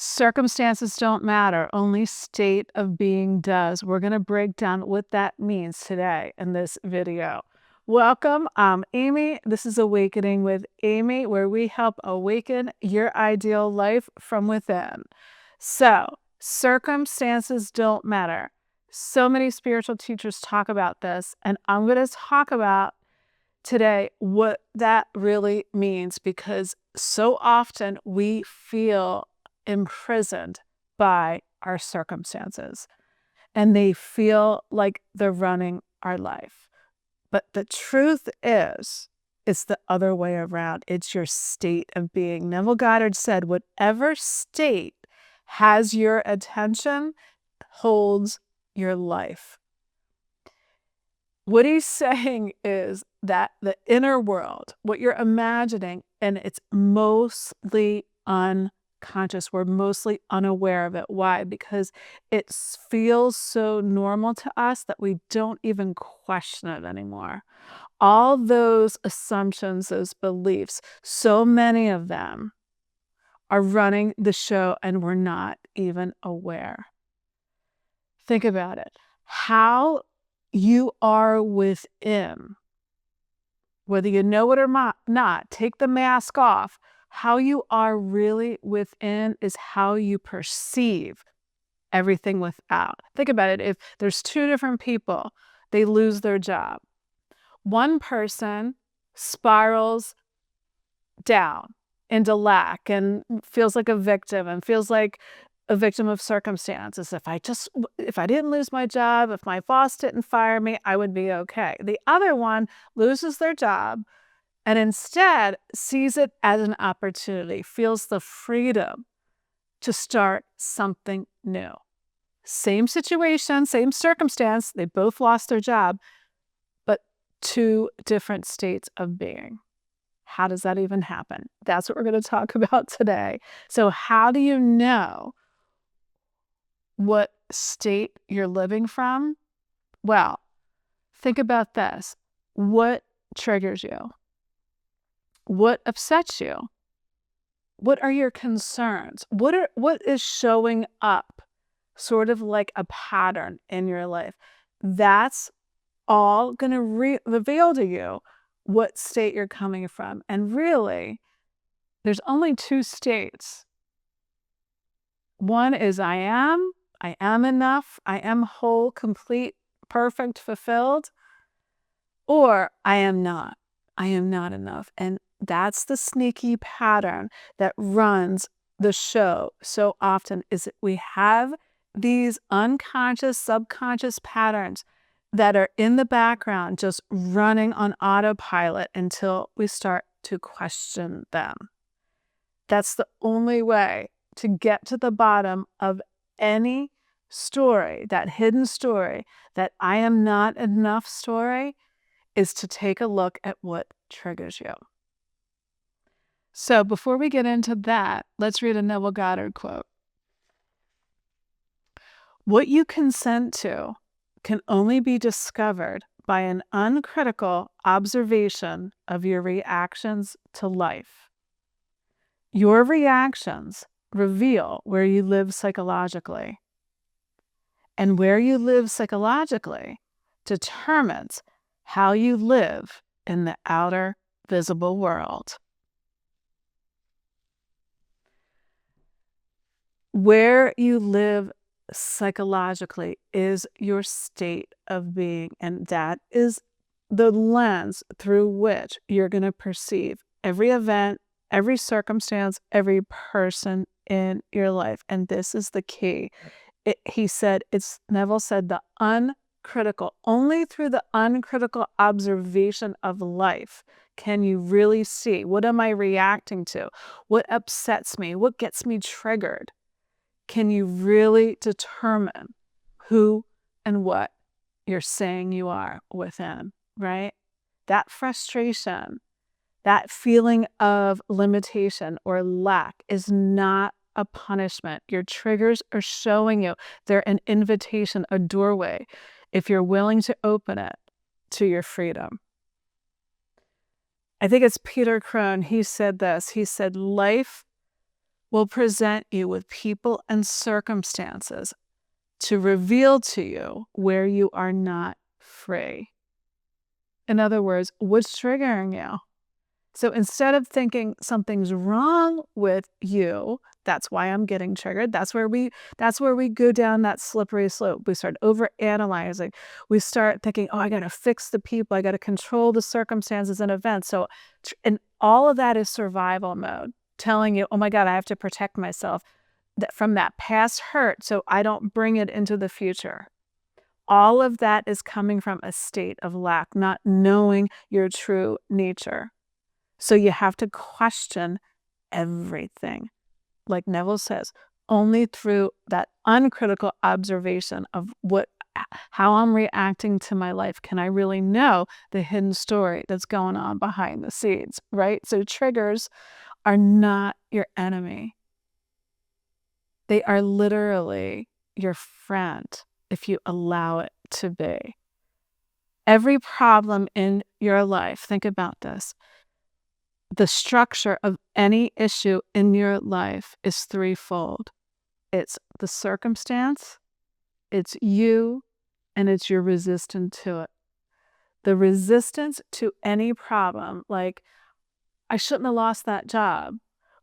Circumstances don't matter, only state of being does. We're going to break down what that means today in this video. Welcome, I'm Amy. This is Awakening with Amy, where we help awaken your ideal life from within. So, circumstances don't matter. So many spiritual teachers talk about this, and I'm going to talk about today what that really means, because so often we feel imprisoned by our circumstances and they feel like they're running our life. But the truth is, it's the other way around. It's your state of being. Neville Goddard said, whatever state has your attention holds your life. What he's saying is that the inner world, what you're imagining, and it's mostly unconscious. We're mostly unaware of it. Why? Because it feels so normal to us that we don't even question it anymore. All those assumptions, those beliefs, so many of them are running the show and we're not even aware. Think about it. How you are within, whether you know it or not, take the mask off. How you are really within is how you perceive everything without. Think about it. If there's two different people, they lose their job. One person spirals down into lack and feels like a victim and feels like a victim of circumstances. If I didn't lose my job, if my boss didn't fire me, I would be okay. The other one loses their job and instead sees it as an opportunity, feels the freedom to start something new. Same situation, same circumstance, they both lost their job, but two different states of being. How does that even happen? That's what we're going to talk about today. So how do you know what state you're living from? Well, think about this. What triggers you? What upsets you? What are your concerns? What is showing up sort of like a pattern in your life? That's all going to reveal to you what state you're coming from. And really, there's only two states. One is I am enough, I am whole, complete, perfect, fulfilled, or I am not enough. And that's the sneaky pattern that runs the show so often, is that we have these unconscious, subconscious patterns that are in the background, just running on autopilot until we start to question them. That's the only way to get to the bottom of any story, that hidden story, that I am not enough story, is to take a look at what triggers you. So before we get into that, let's read a Neville Goddard quote. What you consent to can only be discovered by an uncritical observation of your reactions to life. Your reactions reveal where you live psychologically. And where you live psychologically determines how you live in the outer visible world. Where you live psychologically is your state of being, and that is the lens through which you're going to perceive every event, every circumstance, every person in your life. And this is the key. Neville said, the uncritical, only through the uncritical observation of life can you really see, what am I reacting to? What upsets me? What gets me triggered? Can you really determine who and what you're saying you are within, right? That frustration, that feeling of limitation or lack is not a punishment. Your triggers are showing you they're an invitation, a doorway, if you're willing to open it, to your freedom. I think it's Peter Crone. He said this. He said, life will present you with people and circumstances to reveal to you where you are not free. In other words, what's triggering you? So instead of thinking something's wrong with you, that's why I'm getting triggered. That's where we go down that slippery slope. We start overanalyzing. We start thinking, oh, I got to fix the people. I got to control the circumstances and events. So, and all of that is survival mode, telling you, oh my God, I have to protect myself from that past hurt so I don't bring it into the future. All of that is coming from a state of lack, not knowing your true nature. So you have to question everything. Like Neville says, only through that uncritical observation of how I'm reacting to my life can I really know the hidden story that's going on behind the scenes, right? So triggers are not your enemy. They are literally your friend if you allow it to be. Every problem in your life, think about this. The structure of any issue in your life is threefold. It's the circumstance, it's you, and it's your resistance to it. The resistance to any problem, like, I shouldn't have lost that job,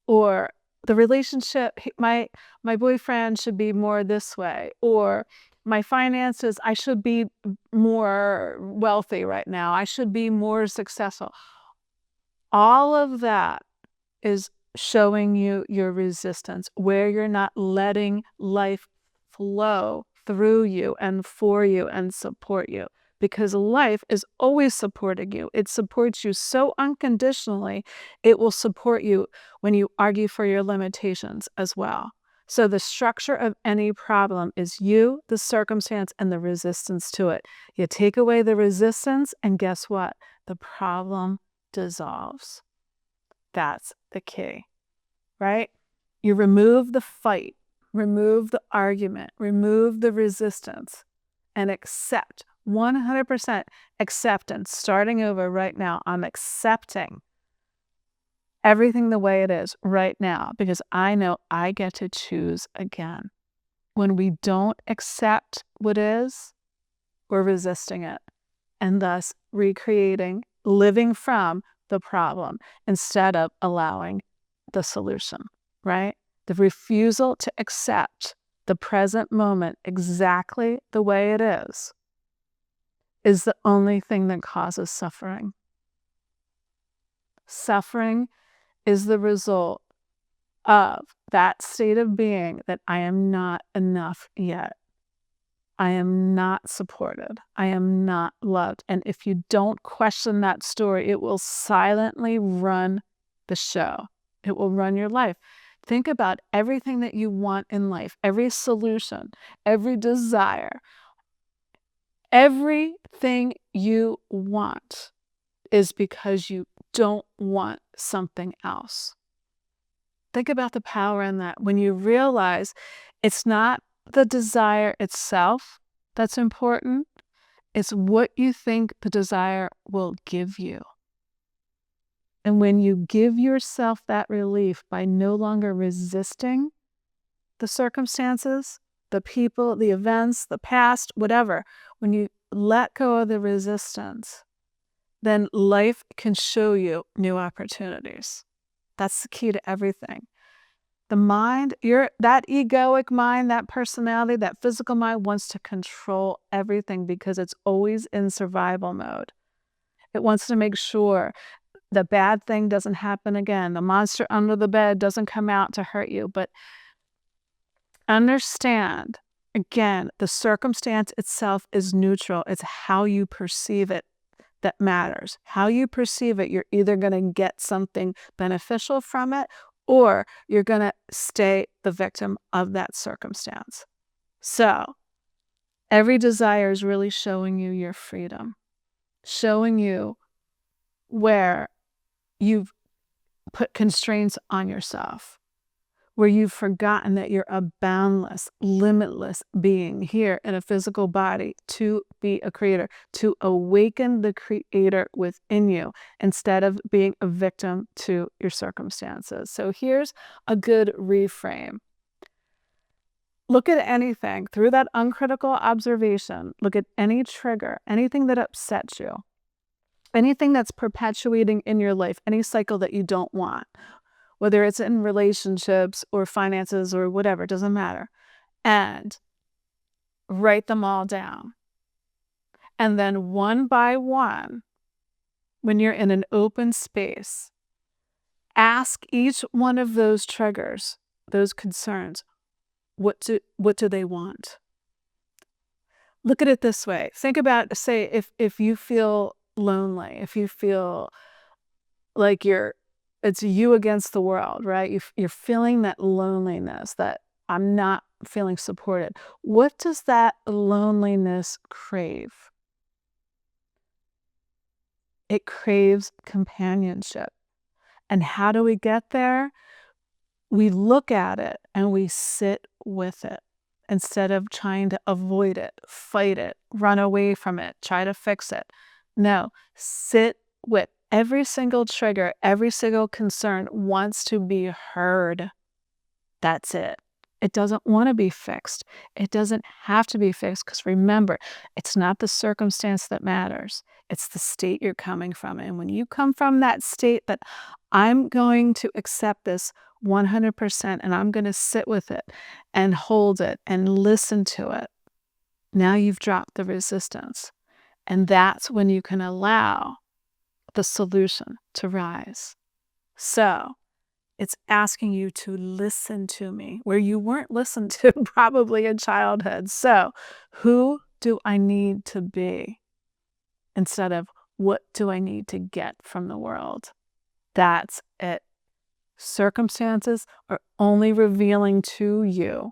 or the relationship, my boyfriend should be more this way, or my finances, I should be more wealthy right now, I should be more successful. All of that is showing you your resistance, where you're not letting life flow through you and for you and support you. Because life is always supporting you. It supports you so unconditionally, it will support you when you argue for your limitations as well. So the structure of any problem is you, the circumstance, and the resistance to it. You take away the resistance, and guess what? The problem dissolves. That's the key, right? You remove the fight, remove the argument, remove the resistance, and accept 100% acceptance. Starting over right now, I'm accepting everything the way it is right now because I know I get to choose again. When we don't accept what is, we're resisting it and thus recreating, living from the problem instead of allowing the solution, right? The refusal to accept the present moment exactly the way it is the only thing that causes suffering. Suffering is the result of that state of being that I am not enough yet. I am not supported. I am not loved. And if you don't question that story, it will silently run the show. It will run your life. Think about everything that you want in life, every solution, every desire. Everything you want is because you don't want something else. Think about the power in that. When you realize it's not the desire itself that's important, it's what you think the desire will give you. And when you give yourself that relief by no longer resisting the circumstances, the people, the events, the past, whatever, when you let go of the resistance, then life can show you new opportunities. That's the key to everything. The mind, that egoic mind, that personality, that physical mind wants to control everything because it's always in survival mode. It wants to make sure the bad thing doesn't happen again. The monster under the bed doesn't come out to hurt you. But understand, again, the circumstance itself is neutral. It's how you perceive it that matters. How you perceive it, you're either going to get something beneficial from it or you're going to stay the victim of that circumstance. So every desire is really showing you your freedom, showing you where you've put constraints on yourself, where you've forgotten that you're a boundless, limitless being here in a physical body to be a creator, to awaken the creator within you instead of being a victim to your circumstances. So here's a good reframe. Look at anything through that uncritical observation. Look at any trigger, anything that upsets you, anything that's perpetuating in your life, any cycle that you don't want, whether it's in relationships or finances or whatever, it doesn't matter. And write them all down. And then one by one, when you're in an open space, ask each one of those triggers, those concerns, what do they want? Look at it this way. Think about, say, if you feel lonely, if you feel like it's you against the world, right? You're feeling that loneliness, that I'm not feeling supported. What does that loneliness crave? It craves companionship. And how do we get there? We look at it and we sit with it instead of trying to avoid it, fight it, run away from it, try to fix it. No, sit with every single trigger, every single concern wants to be heard. That's it. It doesn't want to be fixed. It doesn't have to be fixed because remember, it's not the circumstance that matters. It's the state you're coming from. And when you come from that state that I'm going to accept this 100% and I'm going to sit with it and hold it and listen to it, now you've dropped the resistance. And that's when you can allow the solution to rise. So it's asking you to listen to me where you weren't listened to probably in childhood. So who do I need to be instead of what do I need to get from the world? That's it. Circumstances are only revealing to you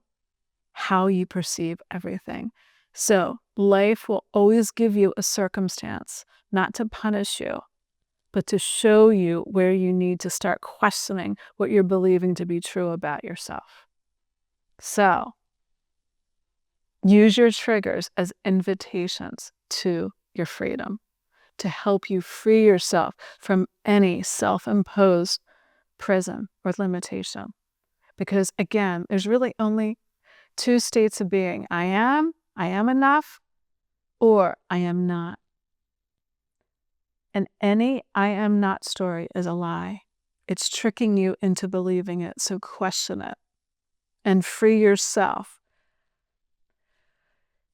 how you perceive everything. So life will always give you a circumstance, not to punish you, but to show you where you need to start questioning what you're believing to be true about yourself. So use your triggers as invitations to your freedom, to help you free yourself from any self-imposed prison or limitation. Because again, there's really only two states of being. I am enough, or I am not. And any I am not story is a lie. It's tricking you into believing it, so question it and free yourself.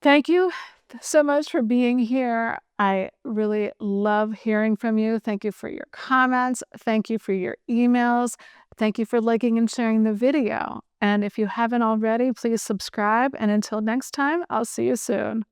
Thank you so much for being here. I really love hearing from you. Thank you for your comments. Thank you for your emails. Thank you for liking and sharing the video. And if you haven't already, please subscribe. And until next time, I'll see you soon.